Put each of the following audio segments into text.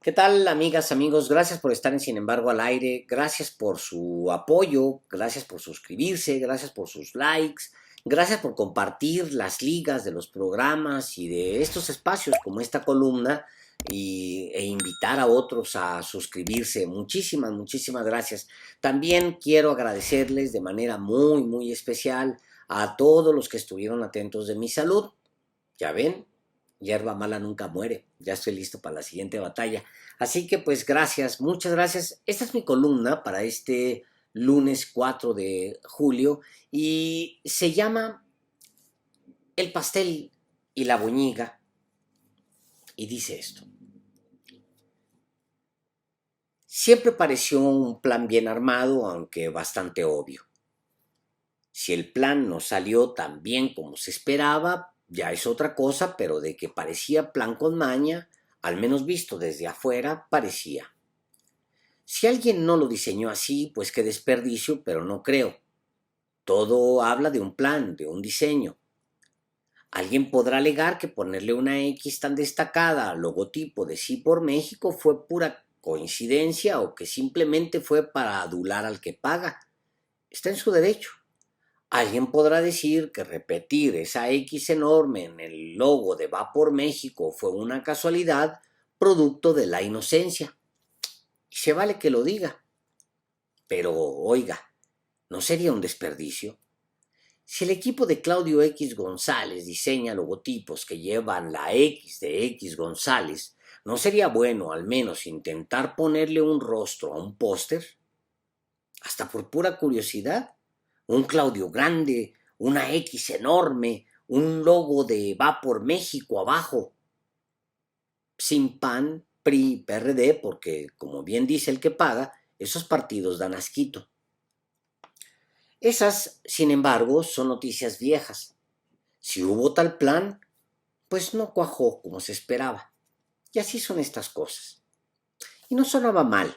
¿Qué tal, amigas, amigos? Gracias por estar en Sin embargo al aire, gracias por su apoyo, gracias por suscribirse, gracias por sus likes, gracias por compartir las ligas de los programas y de estos espacios como esta columna e invitar a otros a suscribirse. Muchísimas, muchísimas gracias. También quiero agradecerles de manera muy, muy especial a todos los que estuvieron atentos de mi salud. Ya ven, hierba mala nunca muere. Ya estoy listo para la siguiente batalla. Así que pues gracias, muchas gracias. Esta es mi columna para este lunes 4 de julio y se llama El pastel y la boñiga y dice esto. Siempre pareció un plan bien armado, aunque bastante obvio. Si el plan no salió tan bien como se esperaba, ya es otra cosa, pero de que parecía plan con maña, al menos visto desde afuera, parecía. Si alguien no lo diseñó así, pues qué desperdicio, pero no creo. Todo habla de un plan, de un diseño. Alguien podrá alegar que ponerle una X tan destacada al logotipo de Sí por México fue pura coincidencia o que simplemente fue para adular al que paga. Está en su derecho. Alguien podrá decir que repetir esa X enorme en el logo de Va por México fue una casualidad producto de la inocencia. Y se vale que lo diga. Pero, oiga, ¿no sería un desperdicio? Si el equipo de Claudio X González diseña logotipos que llevan la X de X González, ¿no sería bueno al menos intentar ponerle un rostro a un póster? Hasta por pura curiosidad. Un Claudio grande, una X enorme, un logo de Va por México abajo. Sin PAN, PRI, PRD, porque, como bien dice el que paga, esos partidos dan asquito. Esas, sin embargo, son noticias viejas. Si hubo tal plan, pues no cuajó como se esperaba. Y así son estas cosas. Y no sonaba mal.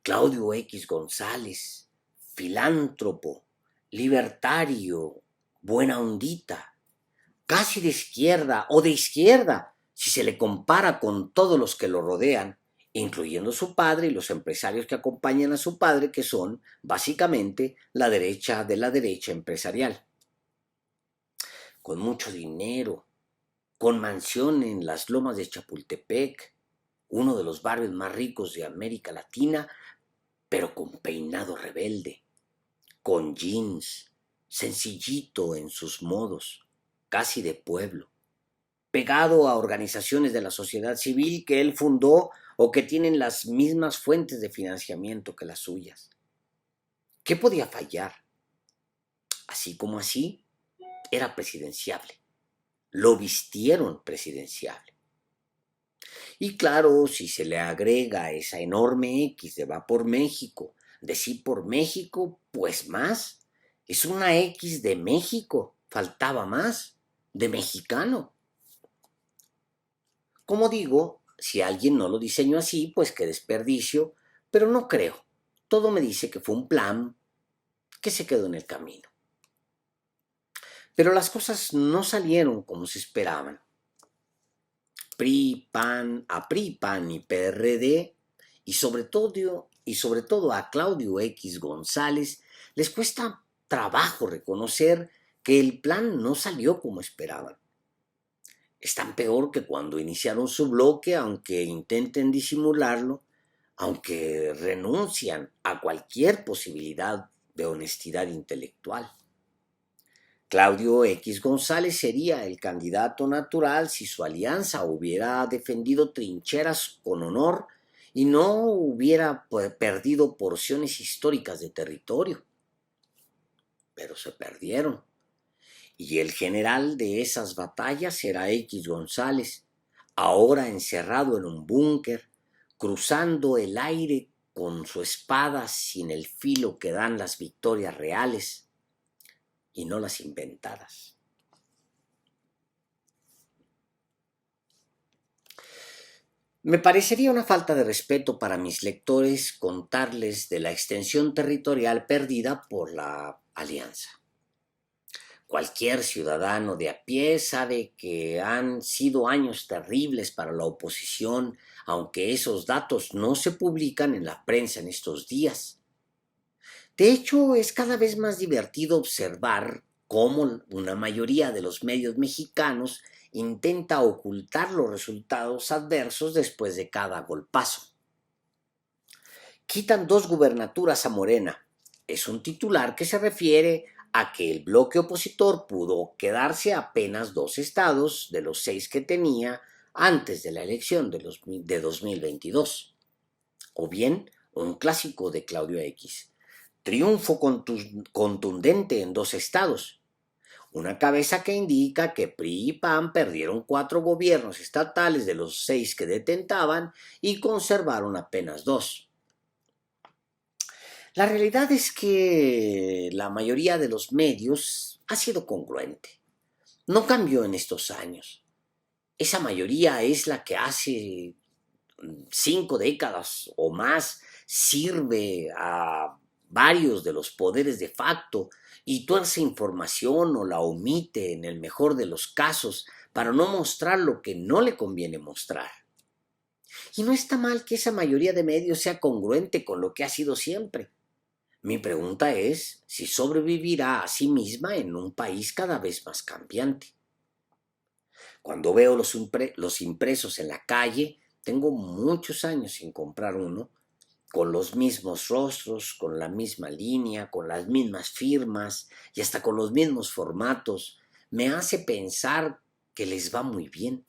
Claudio X González, filántropo, libertario, buena ondita, casi de izquierda o de izquierda, si se le compara con todos los que lo rodean, incluyendo su padre y los empresarios que acompañan a su padre, que son, básicamente, la derecha de la derecha empresarial. Con mucho dinero, con mansión en las lomas de Chapultepec, uno de los barrios más ricos de América Latina, pero con peinado rebelde, con jeans, sencillito en sus modos, casi de pueblo, pegado a organizaciones de la sociedad civil que él fundó o que tienen las mismas fuentes de financiamiento que las suyas. ¿Qué podía fallar? Así como así, era presidenciable. Lo vistieron presidenciable. Y claro, si se le agrega esa enorme X de Va por México, de Sí por México, pues más. Es una X de México, faltaba más, de mexicano. Como digo, si alguien no lo diseñó así, pues qué desperdicio, pero no creo. Todo me dice que fue un plan que se quedó en el camino. Pero las cosas no salieron como se esperaban. PRI, PAN, a PRI, PAN y PRD, y sobre todo a Claudio X González, les cuesta trabajo reconocer que el plan no salió como esperaban. Están peor que cuando iniciaron su bloque, aunque intenten disimularlo, aunque renuncian a cualquier posibilidad de honestidad intelectual. Claudio X González sería el candidato natural si su alianza hubiera defendido trincheras con honor y no hubiera perdido porciones históricas de territorio. Pero se perdieron. Y el general de esas batallas era X González, ahora encerrado en un búnker, cruzando el aire con su espada sin el filo que dan las victorias reales y no las inventadas. Me parecería una falta de respeto para mis lectores contarles de la extensión territorial perdida por la alianza. Cualquier ciudadano de a pie sabe que han sido años terribles para la oposición, aunque esos datos no se publican en la prensa en estos días. De hecho, es cada vez más divertido observar cómo una mayoría de los medios mexicanos intenta ocultar los resultados adversos después de cada golpazo. Quitan 2 gubernaturas a Morena. Es un titular que se refiere a que el bloque opositor pudo quedarse apenas 2 estados de los 6 que tenía antes de la elección de 2022. O bien, un clásico de Claudio X. Triunfo contundente en 2 estados. Una cabeza que indica que PRI y PAN perdieron 4 gobiernos estatales de los 6 que detentaban y conservaron apenas 2. La realidad es que la mayoría de los medios ha sido congruente. No cambió en estos años. Esa mayoría es la que hace 5 décadas o más sirve a varios de los poderes de facto y tuerce información o la omite en el mejor de los casos para no mostrar lo que no le conviene mostrar. Y no está mal que esa mayoría de medios sea congruente con lo que ha sido siempre. Mi pregunta es si sobrevivirá a sí misma en un país cada vez más cambiante. Cuando veo los impresos en la calle, tengo muchos años sin comprar uno, con los mismos rostros, con la misma línea, con las mismas firmas y hasta con los mismos formatos, me hace pensar que les va muy bien.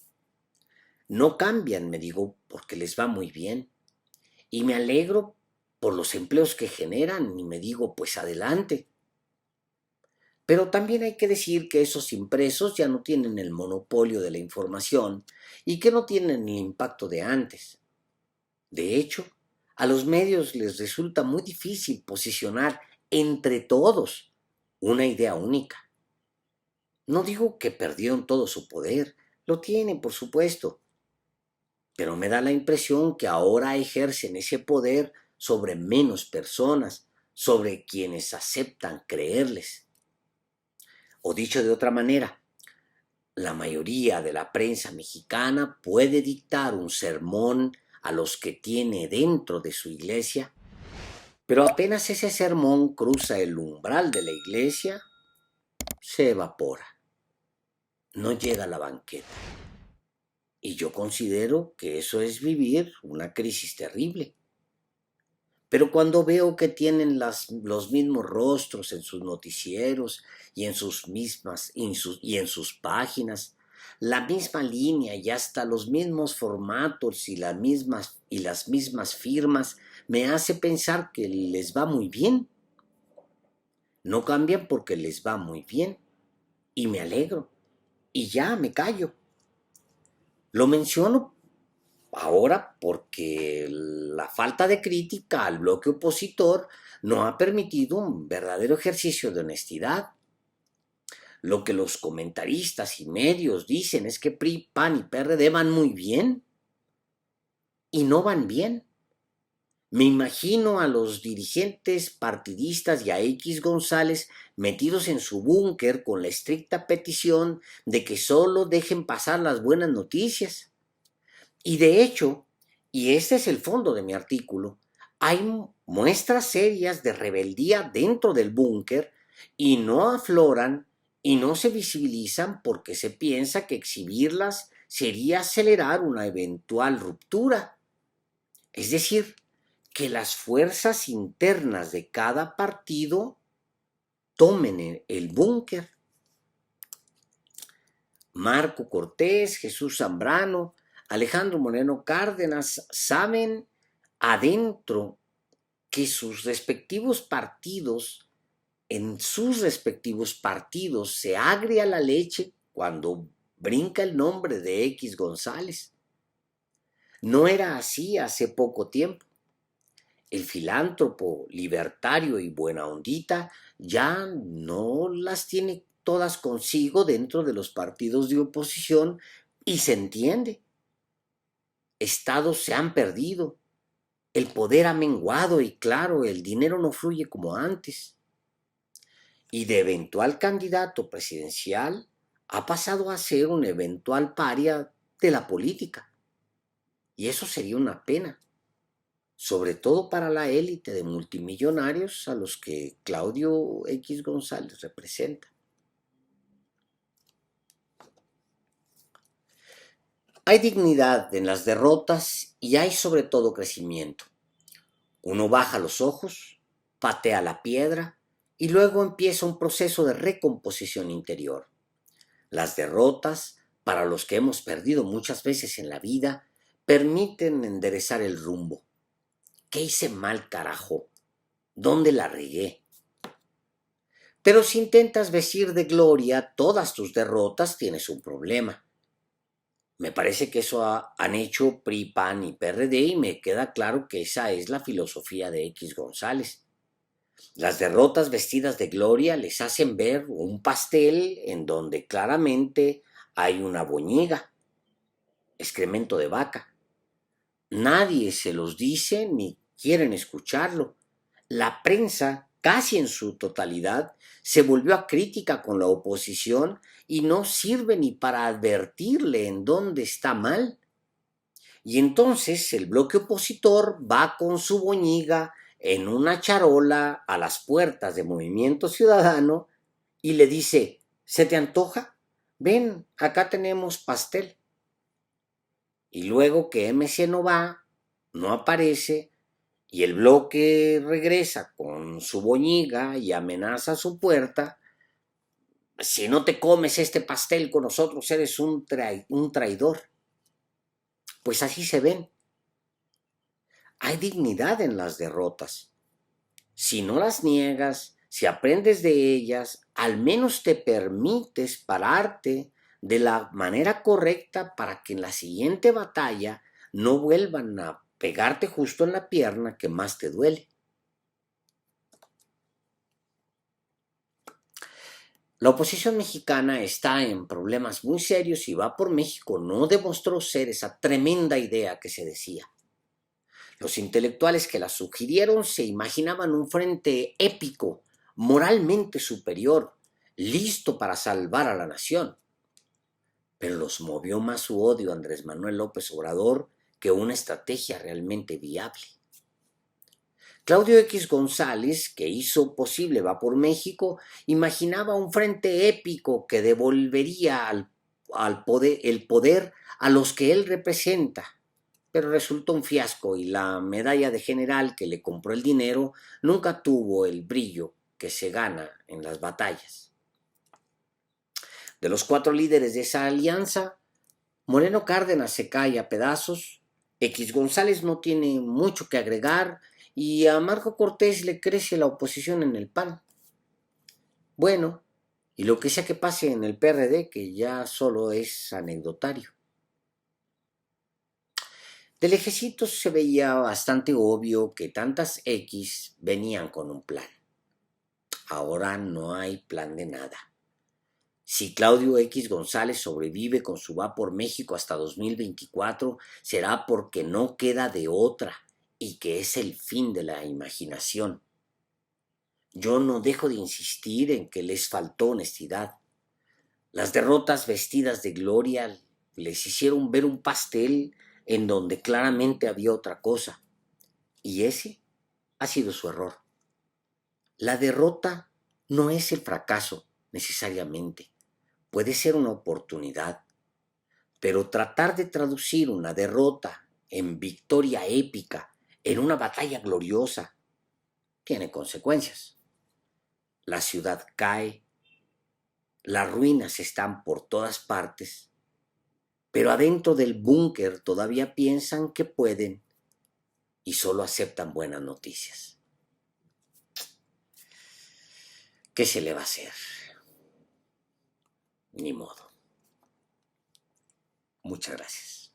No cambian, me digo, porque les va muy bien. Y me alegro por los empleos que generan y me digo, pues adelante. Pero también hay que decir que esos impresos ya no tienen el monopolio de la información y que no tienen el impacto de antes. De hecho, a los medios les resulta muy difícil posicionar entre todos una idea única. No digo que perdieron todo su poder, lo tienen, por supuesto, pero me da la impresión que ahora ejercen ese poder sobre menos personas, sobre quienes aceptan creerles. O dicho de otra manera, la mayoría de la prensa mexicana puede dictar un sermón a los que tiene dentro de su iglesia, pero apenas ese sermón cruza el umbral de la iglesia, se evapora, no llega a la banqueta. Y yo considero que eso es vivir una crisis terrible. Pero cuando veo que tienen los mismos rostros en sus noticieros y en sus páginas, la misma línea y hasta los mismos formatos y las mismas firmas, me hace pensar que les va muy bien. No cambian porque les va muy bien. Y me alegro. Y ya me callo. Lo menciono ahora porque la falta de crítica al bloque opositor no ha permitido un verdadero ejercicio de honestidad. Lo que los comentaristas y medios dicen es que PRI, PAN y PRD van muy bien y no van bien. Me imagino a los dirigentes partidistas y a X González metidos en su búnker con la estricta petición de que solo dejen pasar las buenas noticias. Y de hecho, y este es el fondo de mi artículo, hay muestras serias de rebeldía dentro del búnker y no afloran y no se visibilizan porque se piensa que exhibirlas sería acelerar una eventual ruptura. Es decir, que las fuerzas internas de cada partido tomen el búnker. Marco Cortés, Jesús Zambrano, Alejandro Moreno Cárdenas saben adentro que en sus respectivos partidos, se agria la leche cuando brinca el nombre de X González. No era así hace poco tiempo. El filántropo, libertario y buena ondita ya no las tiene todas consigo dentro de los partidos de oposición y se entiende. Estados se han perdido, el poder ha menguado y claro, el dinero no fluye como antes. y de eventual candidato presidencial ha pasado a ser un eventual paria de la política. Y eso sería una pena, sobre todo para la élite de multimillonarios a los que Claudio X González representa. Hay dignidad en las derrotas y hay sobre todo crecimiento. Uno baja los ojos, patea la piedra y luego empieza un proceso de recomposición interior. Las derrotas, para los que hemos perdido muchas veces en la vida, permiten enderezar el rumbo. ¿Qué hice mal, carajo? ¿Dónde la regué? Pero si intentas vestir de gloria todas tus derrotas, tienes un problema. Me parece que eso han hecho PRI, PAN y PRD y me queda claro que esa es la filosofía de X González. Las derrotas vestidas de gloria les hacen ver un pastel en donde claramente hay una boñiga, excremento de vaca. Nadie se los dice ni quieren escucharlo. La prensa, casi en su totalidad, se volvió acrítica con la oposición y no sirve ni para advertirle en dónde está mal. Y entonces el bloque opositor va con su boñiga en una charola a las puertas de Movimiento Ciudadano y le dice, ¿se te antoja? Ven, acá tenemos pastel. Y luego que MC no va, no aparece, y el bloque regresa con su boñiga y amenaza a su puerta, si no te comes este pastel con nosotros eres un traidor. Pues así se ven. Hay dignidad en las derrotas. Si no las niegas, si aprendes de ellas, al menos te permites pararte de la manera correcta para que en la siguiente batalla no vuelvan a pegarte justo en la pierna que más te duele. La oposición mexicana está en problemas muy serios y Va por México no demostró ser esa tremenda idea que se decía. Los intelectuales que la sugirieron se imaginaban un frente épico, moralmente superior, listo para salvar a la nación. Pero los movió más su odio a Andrés Manuel López Obrador que una estrategia realmente viable. Claudio X González, que hizo posible Va por México, imaginaba un frente épico que devolvería el poder a los que él representa, pero resultó un fiasco y la medalla de general que le compró el dinero nunca tuvo el brillo que se gana en las batallas. De los 4 líderes de esa alianza, Moreno Cárdenas se cae a pedazos, X González no tiene mucho que agregar y a Marco Cortés le crece la oposición en el PAN. Bueno, y lo que sea que pase en el PRD, que ya solo es anecdotario. De lejecitos se veía bastante obvio que tantas X venían con un plan. Ahora no hay plan de nada. Si Claudio X González sobrevive con su Va por México hasta 2024, será porque no queda de otra y que es el fin de la imaginación. Yo no dejo de insistir en que les faltó honestidad. Las derrotas vestidas de gloria les hicieron ver un pastel en donde claramente había otra cosa. Y ese ha sido su error. La derrota no es el fracaso necesariamente. Puede ser una oportunidad, pero tratar de traducir una derrota en victoria épica, en una batalla gloriosa, tiene consecuencias. La ciudad cae, las ruinas están por todas partes, pero adentro del búnker todavía piensan que pueden y solo aceptan buenas noticias. ¿Qué se le va a hacer? Ni modo. Muchas gracias.